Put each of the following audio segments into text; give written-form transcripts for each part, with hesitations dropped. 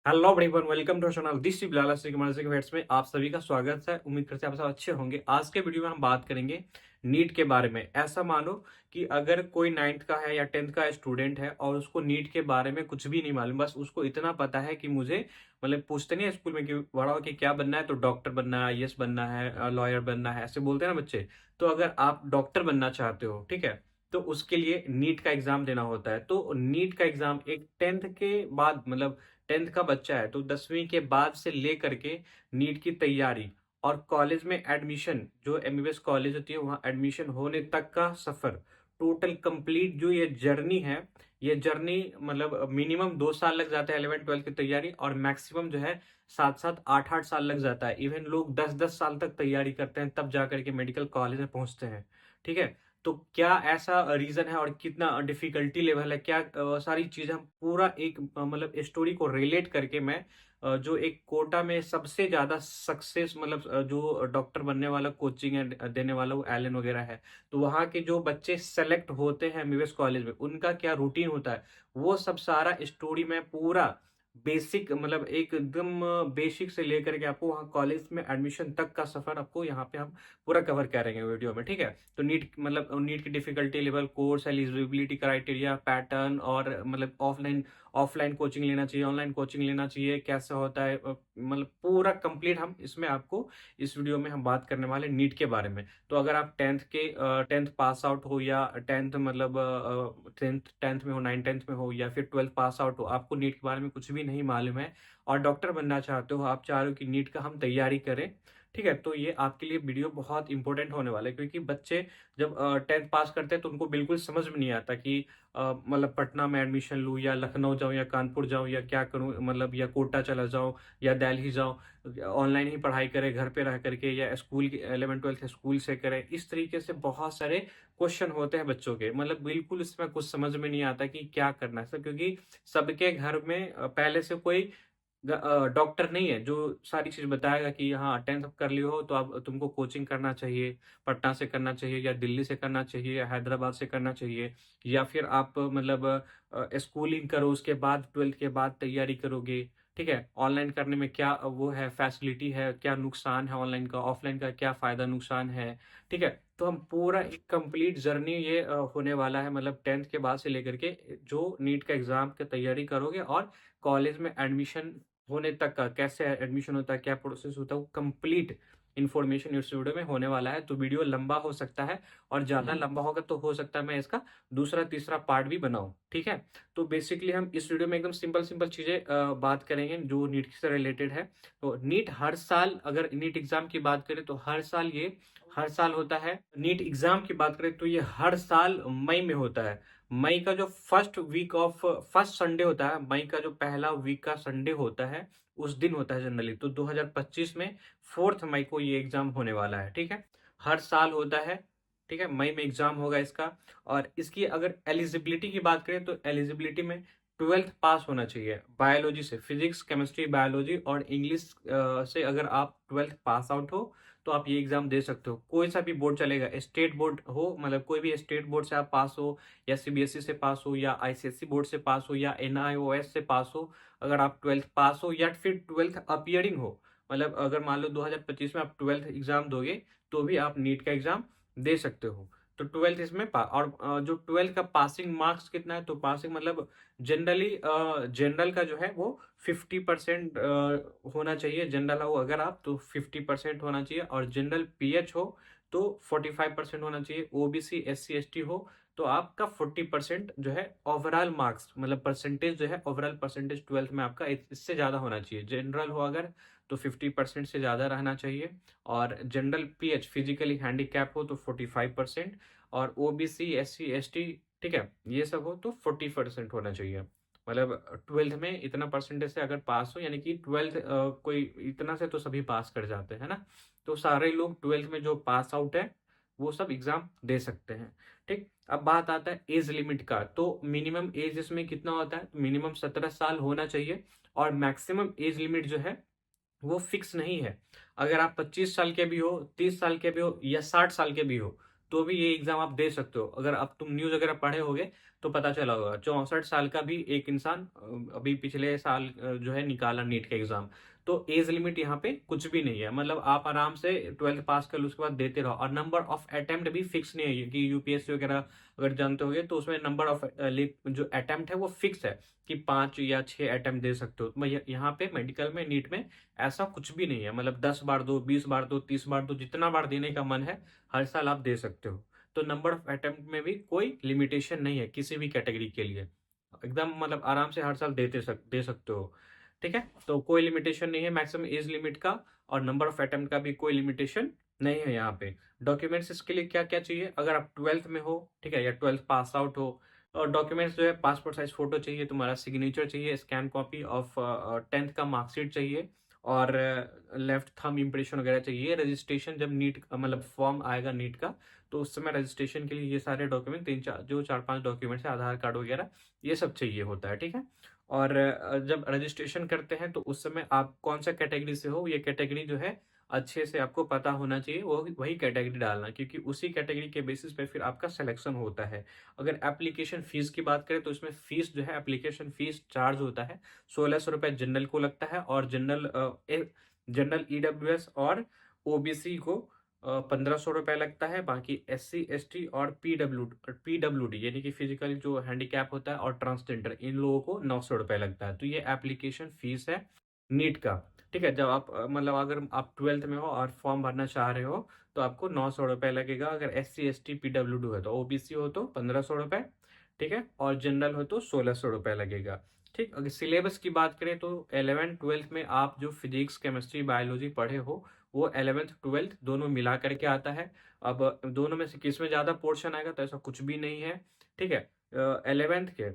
Hello everyone, welcome to channel this is Bilal Vets में आप सभी का स्वागत है। उम्मीद करते हैं आप सब अच्छे होंगे। आज के वीडियो में हम बात करेंगे नीट के बारे में। ऐसा मानो कि अगर कोई 9th का है या 10th का स्टूडेंट है और उसको नीट के बारे में कुछ भी नहीं मालूम, बस उसको इतना पता है कि मुझे मतलब पूछते नहीं है स्कूल में कि बड़ा हो कि क्या बनना है, तो डॉक्टर बनना है, आईएएस बनना है, लॉयर बनना है, ऐसे बोलते हैं ना बच्चे। तो अगर आप डॉक्टर बनना चाहते हो, ठीक है, तो उसके लिए नीट का एग्जाम देना होता है। तो नीट का एग्जाम एक 10th के बाद मतलब 10th का बच्चा है तो 10वीं के बाद से लेकर के नीट की तैयारी और कॉलेज में एडमिशन, जो एमबीबीएस कॉलेज होती है वहां एडमिशन होने तक का सफर, टोटल कंप्लीट जो ये जर्नी है, ये जर्नी मतलब मिनिमम 2 साल लग जाता है 11th 12th की तैयारी, और मैक्सिमम जो है 7 7 8 8 साल लग जाता है। इवन लोग 10 10 साल तक तैयारी करते हैं तब जाकर के मेडिकल कॉलेज में पहुंचते हैं। ठीक है, तो क्या ऐसा रीजन है और कितना डिफिकल्टी लेवल है, क्या सारी चीजें हम पूरा एक मतलब स्टोरी को रिलेट करके मैं जो एक कोटा में सबसे ज्यादा सक्सेस मतलब जो डॉक्टर बनने वाला कोचिंग देने वाला वो एलन वगैरह है, तो वहाँ के जो बच्चे सेलेक्ट होते हैं एमबीबीएस कॉलेज में उनका क्या रूटीन होता है, वो सब सारा स्टोरी में पूरा बेसिक मतलब एकदम बेसिक से लेकर के आपको वहाँ कॉलेज में एडमिशन तक का सफर आपको यहाँ पे हम पूरा कवर करेंगे वीडियो में। ठीक है, तो नीट मतलब नीट की difficulty level, course eligibility criteria, pattern, और मतलब ऑफलाइन ऑफलाइन कोचिंग लेना चाहिए, ऑनलाइन कोचिंग लेना चाहिए, कैसे होता है, मतलब पूरा कंप्लीट हम इसमें आपको इस वीडियो में हम बात करने वाले नीट के बारे में। तो अगर आप 10th पास आउट हो या 10th मतलब 10th में हो, 9th 10th में हो या फिर 12th पास आउट हो, आपको नीट के बारे में कुछ भी नहीं मालूम है और डॉक्टर बनना चाहते हो, आप चाह रहे हो कि नीट का हम तैयारी करें, ठीक है, तो ये आपके लिए वीडियो बहुत इंपॉर्टेंट होने वाला है। क्योंकि बच्चे जब 10th पास करते हैं तो उनको बिल्कुल समझ में नहीं आता कि मतलब पटना में एडमिशन लूँ या लखनऊ जाऊँ या कानपुर जाऊँ या क्या करूँ, मतलब या कोटा चला जाऊँ या दिल्ली जाऊँ, ऑनलाइन ही पढ़ाई करें घर पे रह करके या स्कूल की 11th 12th स्कूल से करें। इस तरीके से बहुत सारे क्वेश्चन होते हैं बच्चों के, मतलब बिल्कुल इसमें कुछ समझ में नहीं आता कि क्या करना है सर, क्योंकि सबके घर में पहले से कोई डॉक्टर नहीं है जो सारी चीज बताएगा कि हाँ 10th कर लियो हो तो अब तुमको कोचिंग करना चाहिए, पटना से करना चाहिए या दिल्ली से करना चाहिए या हैदराबाद से करना चाहिए, या फिर आप मतलब स्कूलिंग करो उसके बाद 12th के बाद तैयारी करोगे। ठीक है, ऑनलाइन करने में क्या वो है फैसिलिटी है, क्या नुकसान है ऑनलाइन का, ऑफलाइन का क्या फायदा नुकसान है। ठीक है, तो हम पूरा एक कंप्लीट जर्नी ये होने वाला है, मतलब 10th के बाद से लेकर के जो नीट का एग्जाम की तैयारी करोगे और कॉलेज में एडमिशन होने तक का, कैसे एडमिशन होता है, क्या प्रोसेस होता है, वो कंप्लीट इन्फॉर्मेशन इस वीडियो में होने वाला है। तो वीडियो लंबा हो सकता है और ज्यादा लंबा होगा तो हो सकता है मैं इसका दूसरा तीसरा पार्ट भी बनाऊं। ठीक है, तो बेसिकली हम इस वीडियो में एकदम सिंपल सिंपल चीजें बात करेंगे जो नीट से रिलेटेड है। तो नीट हर साल, अगर नीट एग्जाम की बात करें तो हर साल होता है। नीट एग्जाम की बात करें तो ये हर साल मई में होता है। मई का जो फर्स्ट संडे होता है, मई का जो पहला वीक का संडे होता है, उस दिन होता है जनरली। तो 2025 में 4 मई को ये एग्जाम होने वाला है। ठीक है, हर साल होता है। ठीक है, मई में एग्जाम होगा इसका। और इसकी अगर एलिजिबिलिटी की बात करें तो एलिजिबिलिटी में 12th पास होना चाहिए बायोलॉजी से, फिजिक्स केमिस्ट्री बायोलॉजी और इंग्लिश से। अगर आप 12th पास आउट हो तो आप ये एग्जाम दे सकते हो। कोई सा भी बोर्ड चलेगा, स्टेट बोर्ड हो, मतलब कोई भी स्टेट बोर्ड से आप पास हो या सीबीएसई से पास हो या आईसीएसई बोर्ड से पास हो या एनआईओएस से पास हो, अगर आप 12th पास हो या फिर 12th अपियरिंग हो, मतलब अगर मान लो 2025 में आप 12th एग्जाम दोगे तो भी आप नीट का एग्जाम दे सकते हो। तो 12th इसमें और जो 12th का पासिंग मार्क्स कितना है, तो पासिंग मतलब जनरली जनरल का जो है वो 50% होना चाहिए। जनरल हो अगर आप तो 50% होना चाहिए, और जनरल पीएच हो तो 45% होना चाहिए। ओबीसी एससी एसटी हो तो आपका 40% जो है ओवरऑल मार्क्स, मतलब परसेंटेज जो है ओवरऑल परसेंटेज 12th में आपका इससे ज्यादा होना चाहिए। जनरल हो अगर तो 50% से ज्यादा रहना चाहिए, और जनरल पीएच फिजिकली हैंडीकैप हो तो 45%, और ओबीसी एससी एसटी, ठीक है, ये सब हो तो 40% होना चाहिए। मतलब 12th में इतना परसेंटेज से अगर पास हो, यानी कि 12th कोई इतना से तो सभी पास कर जाते हैं ना, तो सारे लोग 12th में जो पास आउट है वो सब एग्जाम दे सकते हैं। ठीक, अब बात आता है एज लिमिट का। तो मिनिमम एज इसमें कितना होता है, मिनिमम 17 साल होना चाहिए, और मैक्सिमम एज लिमिट जो है वो फिक्स नहीं है। अगर आप 25 साल के भी हो, 30 साल के भी हो या 60 साल के भी हो, तो भी ये एग्जाम आप दे सकते हो। अगर अब तुम न्यूज़ वगैरह पढ़े होगे तो पता चला होगा, 64 साल का भी एक इंसान अभी पिछले साल जो है निकाला नीट का एग्जाम। तो एज लिमिट यहाँ पे कुछ भी नहीं है, मतलब आप आराम से 12th पास कर लो, उसके बाद देते रहो। और नंबर ऑफ अटेम्प्ट भी फिक्स नहीं है कि यूपीएससी वगैरह अगर जानते होगे तो उसमें नंबर ऑफ जो अटेम्प्ट है वो फिक्स है कि 5 या 6 अटेम्प्ट दे सकते हो। तो यहाँ पे मेडिकल में, नीट में ऐसा कुछ भी नहीं है, मतलब 10 बार दो, 20 बार दो, 30 बार दो, जितना बार देने का मन है हर साल आप दे सकते हो। तो नंबर ऑफ अटेम्प्ट में भी कोई लिमिटेशन नहीं है किसी भी कैटेगरी के लिए, एकदम मतलब आराम से हर साल दे सकते हो। ठीक है, तो कोई लिमिटेशन नहीं है मैक्सिमम एज लिमिट का, और नंबर ऑफ अटेम्प्ट का भी कोई लिमिटेशन नहीं है यहाँ पे। डॉक्यूमेंट्स इसके लिए क्या क्या चाहिए, अगर आप 12th में हो, ठीक है, या 12th पास आउट हो, और डॉक्यूमेंट्स जो है पासपोर्ट साइज फोटो चाहिए, तुम्हारा सिग्नेचर चाहिए, स्कैन कॉपी ऑफ 10th का मार्कशीट चाहिए, और लेफ्ट थंब इम्प्रेशन वगैरह चाहिए। रजिस्ट्रेशन जब नीट मतलब फॉर्म आएगा नीट का, तो उस समय रजिस्ट्रेशन के लिए ये सारे डॉक्यूमेंट, जो 4-5 डॉक्यूमेंट्स है, आधार कार्ड वगैरह ये सब चाहिए होता है। ठीक है, और जब रजिस्ट्रेशन करते हैं तो उस समय आप कौन सा कैटेगरी से हो, ये कैटेगरी जो है अच्छे से आपको पता होना चाहिए, वो वही कैटेगरी डालना, क्योंकि उसी कैटेगरी के बेसिस पे फिर आपका सिलेक्शन होता है। अगर एप्लीकेशन फीस की बात करें तो इसमें फीस जो है, एप्लीकेशन फीस चार्ज होता है 1600 रुपये जनरल को लगता है, और जनरल ईडब्ल्यूएस और ओबीसी को 1500 रुपये लगता है। बाकी SC ST और पीडब्ल्यूडी यानी कि फिजिकल जो हैंडीकैप होता है और ट्रांसजेंडर, इन लोगों को 900 रुपये लगता है। तो ये एप्लीकेशन फीस है नीट का। ठीक है, जब आप मतलब अगर आप 12th में हो और फॉर्म भरना चाह रहे हो तो आपको 900 रुपये लगेगा। अगर SC ST PWD है तो, OBC हो तो 1500 रुपये, ठीक है, और जनरल हो तो 1600 रुपये लगेगा। ठीक, अगर सिलेबस की बात करें तो 11th 12th में आप जो फिजिक्स केमिस्ट्री बायोलॉजी पढ़े हो वो 11th 12th दोनों मिला करके आता है। अब दोनों में से किस में ज़्यादा पोर्शन आएगा तो ऐसा कुछ भी नहीं है। ठीक है, 11th के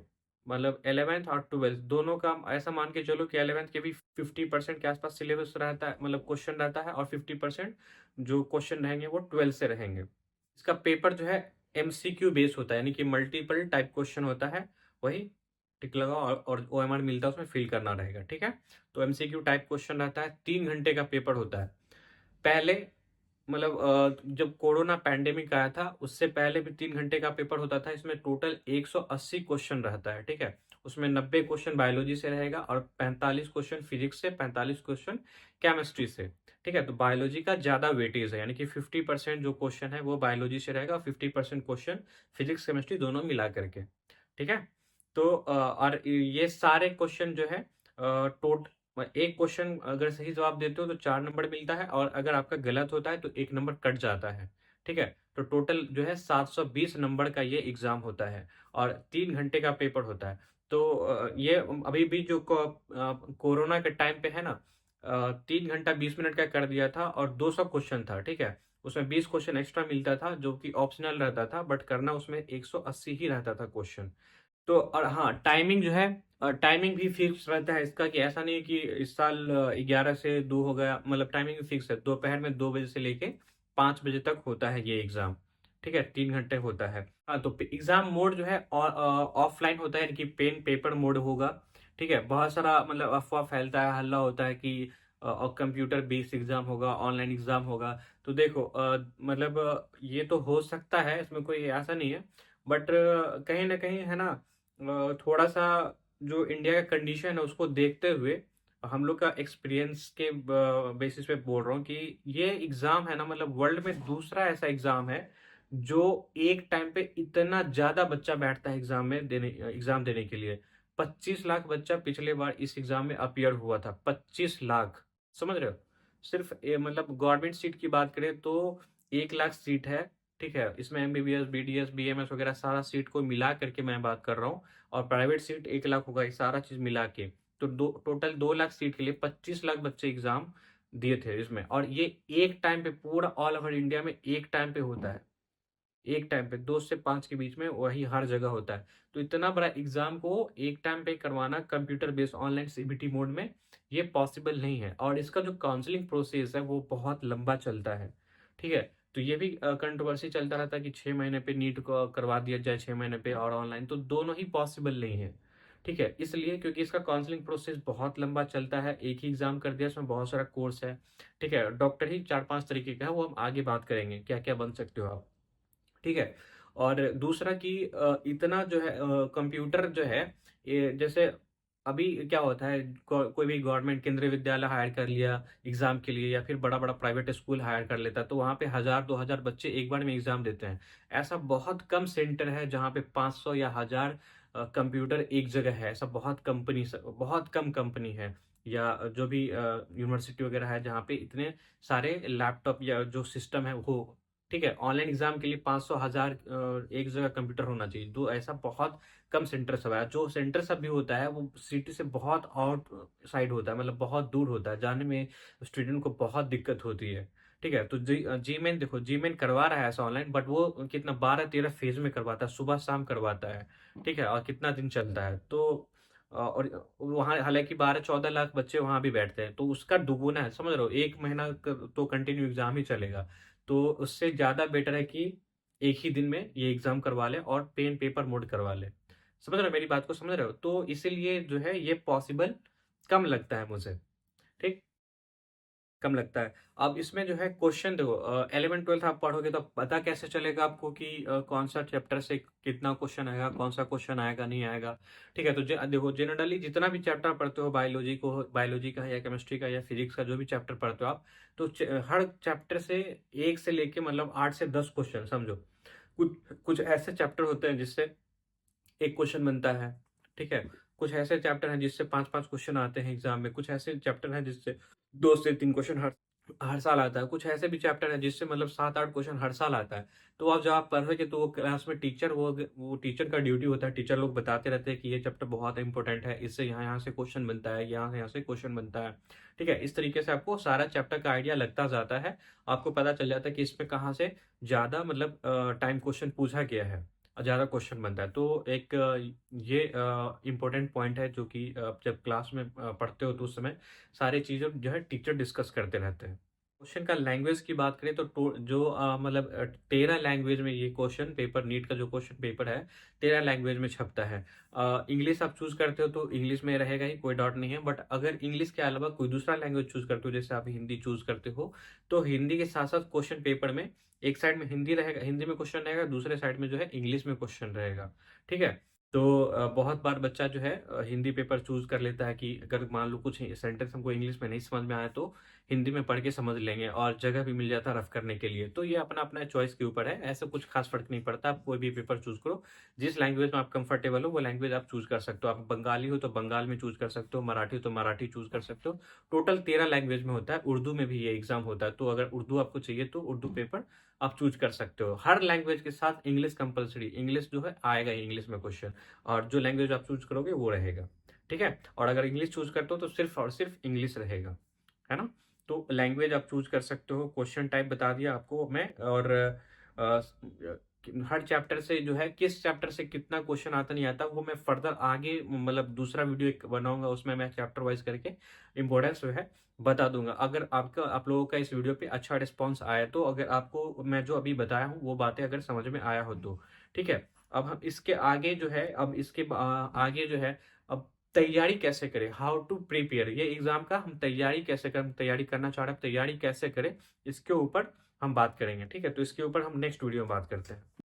मतलब 11th और 12th दोनों का ऐसा मान के चलो कि 11th के भी 50% के आसपास सिलेबस रहता है, मतलब क्वेश्चन रहता है, और 50% जो क्वेश्चन रहेंगे वो 12th से रहेंगे। इसका पेपर जो है MCQ बेस होता है, यानी कि मल्टीपल टाइप क्वेश्चन होता है, वही टिक लगाओ और OMR मिलता है उसमें फिल करना रहेगा। ठीक है, तो MCQ टाइप क्वेश्चन रहता है, 3 घंटे का पेपर होता है। पहले मतलब जब कोरोना पैंडेमिक आया था उससे पहले भी 3 घंटे का पेपर होता था। इसमें टोटल 180 क्वेश्चन रहता है। ठीक है, उसमें 90 क्वेश्चन बायोलॉजी से रहेगा, और 45 क्वेश्चन फिजिक्स से, 45 क्वेश्चन केमिस्ट्री से। ठीक है, तो बायोलॉजी का ज्यादा वेटेज है, यानी कि 50% जो क्वेश्चन है वो बायोलॉजी से रहेगा, और 50% क्वेश्चन फिजिक्स केमिस्ट्री दोनों मिला करके। ठीक है, तो और ये सारे क्वेश्चन जो है टोट एक क्वेश्चन अगर सही जवाब देते हो तो 4 नंबर मिलता है, और अगर आपका गलत होता है तो 1 नंबर कट जाता है। ठीक है, तो टोटल जो है 720 नंबर का ये एग्जाम होता है, और 3 घंटे का पेपर होता है। तो ये अभी भी जो कोरोना के टाइम पे है ना, 3 घंटा 20 मिनट का कर दिया था, और 200 क्वेश्चन था। ठीक है, उसमें 20 क्वेश्चन एक्स्ट्रा मिलता था जो कि ऑप्शनल रहता था, बट करना उसमें 180 ही रहता था क्वेश्चन। तो और हाँ, टाइमिंग जो है, टाइमिंग भी फिक्स रहता है इसका, कि ऐसा नहीं है कि इस साल 11 से 2 हो गया, मतलब टाइमिंग भी फिक्स है, दोपहर में 2 बजे से लेके 5 बजे तक होता है ये एग्जाम। ठीक है, 3 घंटे होता है। हाँ, तो एग्जाम मोड जो है ऑफलाइन होता है, यानी कि पेन पेपर मोड होगा। ठीक है, बहुत सारा मतलब अफवाह फैलता है, हल्ला होता है कि और कंप्यूटर बेस्ड एग्जाम होगा, ऑनलाइन एग्जाम होगा। तो देखो मतलब ये तो हो सकता है, इसमें कोई ऐसा नहीं है, बट कहीं ना कहीं है ना, थोड़ा सा जो इंडिया का कंडीशन है उसको देखते हुए, हम लोग का एक्सपीरियंस के बेसिस पे बोल रहा हूँ कि ये एग्जाम है ना, मतलब वर्ल्ड में दूसरा ऐसा एग्जाम है जो एक टाइम पे इतना ज्यादा बच्चा बैठता है एग्जाम देने के लिए। 25 लाख बच्चा पिछले बार इस एग्जाम में अपियर हुआ था, 25 लाख। समझ रहे हो, सिर्फ मतलब गवर्नमेंट सीट की बात करें तो 1 लाख सीट है। ठीक है, इसमें MBBS BDS BMS वगैरह सारा सीट को मिला करके मैं बात कर रहा हूँ, और प्राइवेट सीट 1 लाख होगा, ये सारा चीज मिला के। तो टोटल 2 लाख सीट के लिए 25 लाख बच्चे एग्जाम दिए थे इसमें, और ये एक टाइम पे पूरा ऑल ओवर इंडिया में एक टाइम पे होता है, एक टाइम पे 2 से 5 के बीच में, वही हर जगह होता है। तो इतना बड़ा एग्जाम को एक टाइम पे करवाना computer based online CBT mode में, ये पॉसिबल नहीं है, और इसका जो काउंसलिंग प्रोसेस है वो बहुत लंबा चलता है। ठीक है, तो ये भी कंट्रोवर्सी चलता रहता है कि 6 महीने पे नीट को करवा दिया जाए, 6 महीने पे और ऑनलाइन, तो दोनों ही पॉसिबल नहीं है। ठीक है, इसलिए क्योंकि इसका काउंसलिंग प्रोसेस बहुत लंबा चलता है, एक ही एग्जाम कर दिया, इसमें बहुत सारा कोर्स है। ठीक है, डॉक्टर ही 4-5 तरीके का है, वो हम आगे बात करेंगे क्या क्या बन सकते हो आप। ठीक है। और दूसरा कि इतना जो है कंप्यूटर जो है, ये जैसे अभी क्या होता है, कोई भी गवर्नमेंट केंद्रीय विद्यालय हायर कर लिया एग्जाम के लिए, या फिर बड़ा बड़ा प्राइवेट स्कूल हायर कर लेता है, तो वहाँ पे 1000-2000 बच्चे एक बार में एग्जाम देते हैं। ऐसा बहुत कम सेंटर है जहाँ पे 500 या 1000 कंप्यूटर एक जगह है। ऐसा बहुत कम कंपनी है, या जो भी यूनिवर्सिटी वगैरह है जहाँ पे इतने सारे लैपटॉप या जो सिस्टम है वो, ठीक है। ऑनलाइन एग्जाम के लिए 500 1000 एक जगह कंप्यूटर होना चाहिए, तो ऐसा बहुत कम सेंटर सब है। जो सेंटर सब भी होता है वो सिटी से बहुत आउट साइड होता है, मतलब बहुत दूर होता है, जाने में स्टूडेंट को बहुत दिक्कत होती है। ठीक है। तो जी मेन देखो, जी मेन करवा रहा है ऐसा ऑनलाइन, बट वो कितना 12-13 फेज में करवाता है, सुबह शाम करवाता है। ठीक है। और कितना दिन चलता है, तो और वहाँ हालांकि 12-14 लाख बच्चे वहां भी बैठते हैं, तो उसका दुगुना है, समझ रहे हो। एक महीना तो कंटिन्यू एग्जाम ही चलेगा, तो उससे ज्यादा बेटर है कि एक ही दिन में ये एग्जाम करवा ले और पेन पेपर मोड करवा ले। समझ रहे हो मेरी बात को, समझ रहे हो। तो इसीलिए जो है ये पॉसिबल कम लगता है मुझे। ठीक, कम लगता है। अब इसमें जो है क्वेश्चन देखो, 11th-12th आप पढ़ोगे तो पता कैसे चलेगा आपको कि कौन सा चैप्टर से कितना क्वेश्चन आएगा, कौन सा क्वेश्चन आएगा नहीं आएगा। ठीक है। तो देखो जनरली जितना भी चैप्टर पढ़ते हो, बायोलॉजी का या केमिस्ट्री का या फिजिक्स का, जो भी चैप्टर पढ़ते हो आप, तो हर चैप्टर से एक से लेके मतलब 8 से 10 क्वेश्चन समझो। कुछ कुछ ऐसे चैप्टर होते हैं जिससे एक क्वेश्चन बनता है। ठीक है। कुछ ऐसे चैप्टर हैं जिससे 5-5 क्वेश्चन आते हैं एग्जाम में। कुछ ऐसे चैप्टर हैं जिससे 2 से 3 क्वेश्चन हर हर साल आता है। कुछ ऐसे भी चैप्टर हैं जिससे मतलब 7-8 क्वेश्चन हर साल आता है। तो आप जब आप पढ़ोगे तो वो क्लास में टीचर, वो टीचर का ड्यूटी होता है, टीचर लोग बताते रहते हैं कि ये चैप्टर बहुत इंपॉर्टेंट है, इससे यहाँ यहाँ से क्वेश्चन बनता है, यहाँ से क्वेश्चन बनता है। ठीक है। इस तरीके से आपको सारा चैप्टर का आइडिया लगता जाता है। आपको पता चल जाता है कि इसमें कहाँ से ज्यादा मतलब टाइम क्वेश्चन पूछा गया है, ज़्यादा क्वेश्चन बनता है। तो एक ये इम्पोर्टेंट पॉइंट है, जो कि जब क्लास में पढ़ते हो तो उस समय सारी चीज़ें जो है टीचर डिस्कस करते रहते हैं। क्वेश्चन का लैंग्वेज की बात करें तो जो मतलब 13 लैंग्वेज में ये क्वेश्चन पेपर, नीट का जो क्वेश्चन पेपर है 13 लैंग्वेज में छपता है। इंग्लिश आप चूज करते हो तो इंग्लिश में रहेगा ही, कोई डाउट नहीं है। बट अगर इंग्लिश के अलावा कोई दूसरा लैंग्वेज चूज करते हो, जैसे आप हिंदी चूज करते हो, तो हिंदी के साथ साथ क्वेश्चन पेपर में एक साइड में हिंदी रहेगा, हिंदी में क्वेश्चन रहेगा, दूसरे साइड में जो है इंग्लिश में क्वेश्चन रहेगा। ठीक है। तो बहुत बार बच्चा जो है हिंदी पेपर चूज कर लेता है कि अगर मान लो कुछ सेंटेंस हमको इंग्लिश में नहीं समझ में आया तो हिंदी में पढ़ के समझ लेंगे, और जगह भी मिल जाता है रफ करने के लिए। तो ये अपना अपना चॉइस के ऊपर है, ऐसा कुछ खास फर्क नहीं पड़ता। आप कोई भी पेपर चूज करो, जिस लैंग्वेज में आप कंफर्टेबल हो वो लैंग्वेज आप चूज कर सकते हो। आप बंगाली हो तो बंगाल में चूज कर सकते हो, मराठी हो तो मराठी चूज कर सकते हो। टोटल 13 लैंग्वेज में होता है। उर्दू में भी ये एग्जाम होता है, तो अगर उर्दू आपको चाहिए तो उर्दू पेपर आप चूज कर सकते हो। हर लैंग्वेज के साथ इंग्लिश कंपलसरी, इंग्लिश जो है आएगा ही इंग्लिश में क्वेश्चन, और जो लैंग्वेज आप चूज करोगे वो रहेगा। ठीक है। और अगर इंग्लिश चूज करते हो तो सिर्फ और सिर्फ इंग्लिश रहेगा, है ना। तो लैंग्वेज आप चूज कर सकते हो। क्वेश्चन टाइप बता दिया आपको मैं। और अ, हर चैप्टर से जो है किस चैप्टर से कितना क्वेश्चन आता नहीं आता, वो मैं फर्दर आगे मतलब दूसरा वीडियो एक बनाऊंगा, उसमें मैं चैप्टर वाइज करके इंपॉर्टेंस जो है बता दूंगा। अगर आप लोगों का इस वीडियो पे अच्छा रिस्पॉन्स आया, तो अगर आपको मैं जो अभी बताया हूँ वो बातें अगर समझ में आया हो तो ठीक है। अब हम इसके आगे जो है, अब इसके आगे जो है, अब तैयारी कैसे करें, हाउ टू प्रिपेयर, ये एग्जाम का हम तैयारी कैसे करें, हम तैयारी करना चाह रहे हैं, तैयारी कैसे करें, इसके ऊपर हम बात करेंगे। ठीक है। तो इसके ऊपर हम नेक्स्ट वीडियो में बात करते हैं।